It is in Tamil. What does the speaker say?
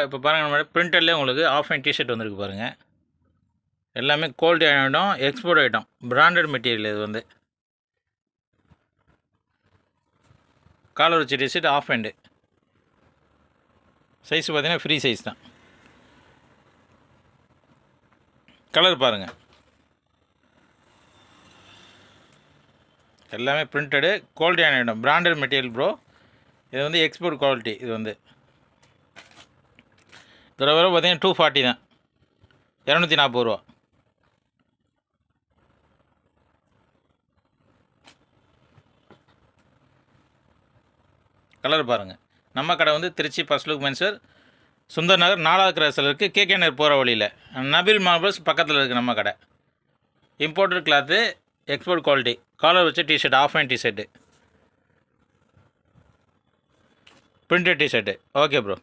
இப்போ பாருங்கள், நம்ம பிரிண்டர்லேயே உங்களுக்கு ஆஃப் அண்ட் டிஷர்ட் வந்துருக்கு பாருங்கள். எல்லாமே quality item, export item, branded material. இது வந்து காலர் வச்ச டிஷர்ட், ஆஃப் ஹேண்டு. சைஸ் பார்த்தீங்கன்னா ஃப்ரீ சைஸ் தான். கலர் பாருங்கள், எல்லாமே பிரிண்டடு குவாலிட்டியான ஐட்டம், பிராண்டட் மெட்டீரியல் ப்ரோ. இது வந்து எக்ஸ்போர்ட் குவாலிட்டி. இது வந்து இதோட விலை பார்த்தீங்கன்னா 240 தான், 240 ரூபா. கலர் பாருங்கள். நம்ம கடை வந்து திருச்சி ஃபர்ஸ்ட் லுக் மென்சர், சுந்தர் நகர் 4வது கிராஸில் இருக்குது. கேகே நகர் போகிற வழியில் நபில் மார்பிள்ஸ் பக்கத்தில் இருக்குது நம்ம கடை. Imported cloth, export quality, collar வச்ச t shirt, half hand t shirt, printed t shirt. Okay bro.